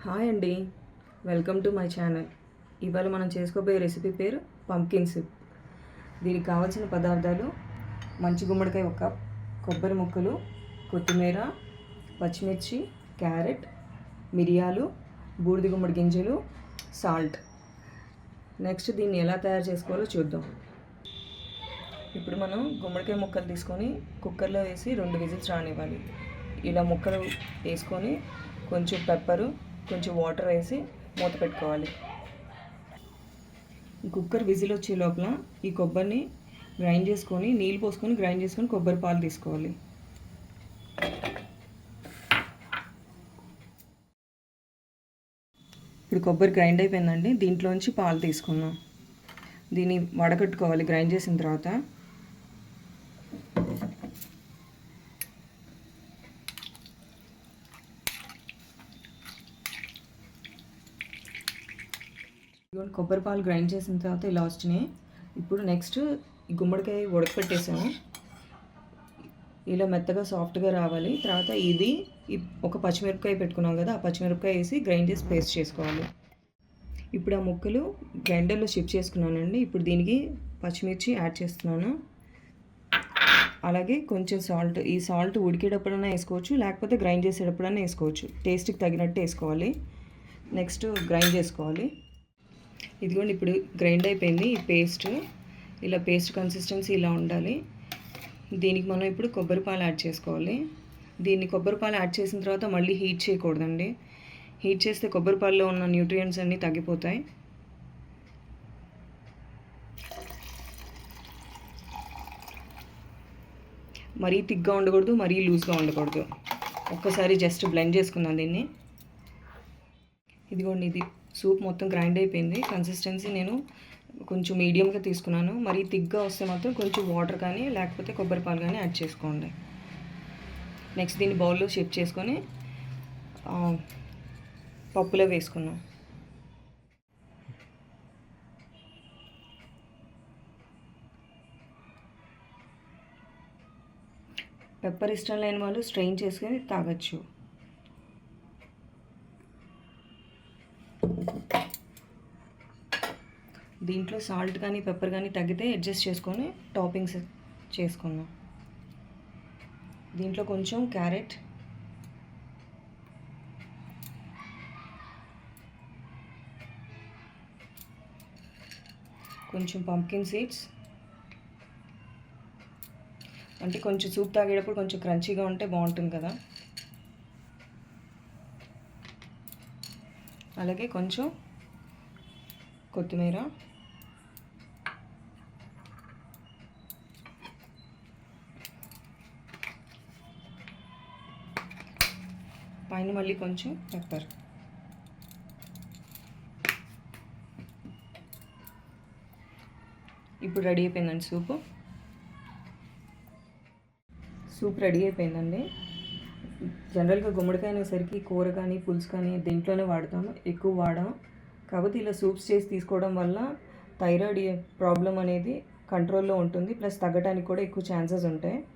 Hi అండి, welcome to my channel. ఇవాళ మనం చేసుకోబోయే రెసిపీ పేరు పంకిన్ సూప్. దీనికి కావాల్సిన పదార్థాలు: మంచి గుమ్మడికాయ 1 కప్, కొబ్బరి ముక్కలు, కొత్తిమీర, పచ్చిమిర్చి, క్యారెట్, మిరియాలు, బూడిద గుమ్మడి గింజలు, సాల్ట్. నెక్స్ట్ దీన్ని ఎలా తయారు చేసుకోవాలో చూద్దాం. ఇప్పుడు మనం గుమ్మడికాయ ముక్కలు తీసుకొని కుక్కర్లో వేసి 2 విజిల్స్ రానివ్వాలి. ఇలా ముక్కలు వేసుకొని కొంచెం పెప్పరు, కొంచెం వాటర్ వేసి మూత పెట్టుకోవాలి. కుక్కర్ విజిల్ వచ్చే లోపల ఈ కొబ్బరిని గ్రైండ్ చేసుకొని నీళ్ళు పోసుకొని గ్రైండ్ చేసుకొని కొబ్బరి పాలు తీసుకోవాలి. ఇప్పుడు కొబ్బరి గ్రైండ్ అయిపోయిందండి. దీంట్లోంచి పాలు తీసుకున్నాం. దీన్ని వడకట్టుకోవాలి గ్రైండ్ చేసిన తర్వాత. కొబ్బరి పాలు గ్రైండ్ చేసిన తర్వాత ఇలా వచ్చినాయి. ఇప్పుడు నెక్స్ట్ ఈ గుమ్మడికాయ ఉడకపెట్టేసాము. ఇలా మెత్తగా సాఫ్ట్గా రావాలి. తర్వాత ఇది ఒక పచ్చిమిరపకాయ పెట్టుకున్నాం కదా, ఆ పచ్చిమిరపకాయ వేసి గ్రైండ్ చేసి పేస్ట్ చేసుకోవాలి. ఇప్పుడు ఆ ముక్కలు గ్రైండర్లో షిఫ్ట్ చేసుకున్నానండి. ఇప్పుడు దీనికి పచ్చిమిర్చి యాడ్ చేస్తున్నాను. అలాగే కొంచెం సాల్ట్. ఈ సాల్ట్ ఉడికేటప్పుడైనా వేసుకోవచ్చు, లేకపోతే గ్రైండ్ చేసేటప్పుడైనా వేసుకోవచ్చు. టేస్ట్కి తగినట్టు వేసుకోవాలి. నెక్స్ట్ గ్రైండ్ చేసుకోవాలి. ఇదిగోండి, ఇప్పుడు గ్రైండ్ అయిపోయింది ఈ పేస్ట్. ఇలా పేస్ట్ కన్సిస్టెన్సీ ఇలా ఉండాలి. దీనికి మనం ఇప్పుడు కొబ్బరి పాలు యాడ్ చేసుకోవాలి. దీన్ని కొబ్బరి పాలు యాడ్ చేసిన తర్వాత మళ్ళీ హీట్ చేయకూడదండి. హీట్ చేస్తే కొబ్బరి పాలలో ఉన్న న్యూట్రియంట్స్ అన్నీ తగ్గిపోతాయి. మరీ థిక్గా ఉండకూడదు, మరీ లూజ్గా ఉండకూడదు. ఒక్కసారి జస్ట్ బ్లెండ్ చేసుకుందాం దీన్ని. ఇదిగోండి, ఇది సూప్ మొత్తం గ్రైండ్ అయిపోయింది. కన్సిస్టెన్సీ నేను కొంచెం మీడియంగా తీసుకున్నాను. మరి థిక్గా వస్తే మాత్రం కొంచెం వాటర్ కానీ లేకపోతే కొబ్బరి పాలు కానీ యాడ్ చేసుకోండి. నెక్స్ట్ దీన్ని బౌల్లో షిఫ్ట్ చేసుకొని పప్పులో వేసుకున్నాం. పెప్పర్ ఇష్టం లేని వాళ్ళు స్ట్రెయిన్ చేసుకొని తాగొచ్చు. దీంట్లో సాల్ట్ కానీ పెప్పర్ కానీ తగ్గితే అడ్జస్ట్ చేసుకొని టాపింగ్స్ చేసుకుందాం. దీంట్లో కొంచెం క్యారెట్, కొంచెం పంకిన్ సీడ్స్, అంటే కొంచెం సూప్ తాగేటప్పుడు కొంచెం క్రంచీగా ఉంటే బాగుంటుంది కదా. అలాగే కొంచెం కొత్తిమీర, పైన మళ్ళీ కొంచెం పెప్పర్. ఇప్పుడు రెడీ అయిపోయిందండి సూప్. రెడీ అయిపోయిందండి. జనరల్గా గుమ్మడికాయ అనేసరికి కూర కానీ పులుసు కానీ దీంట్లోనే వాడతాము, ఎక్కువ వాడాం. కాబట్టి ఇలా సూప్స్ చేసి తీసుకోవడం వల్ల థైరాయిడ్ ప్రాబ్లం అనేది కంట్రోల్లో ఉంటుంది, ప్లస్ తగ్గడానికి కూడా ఎక్కువ ఛాన్సెస్ ఉంటాయి.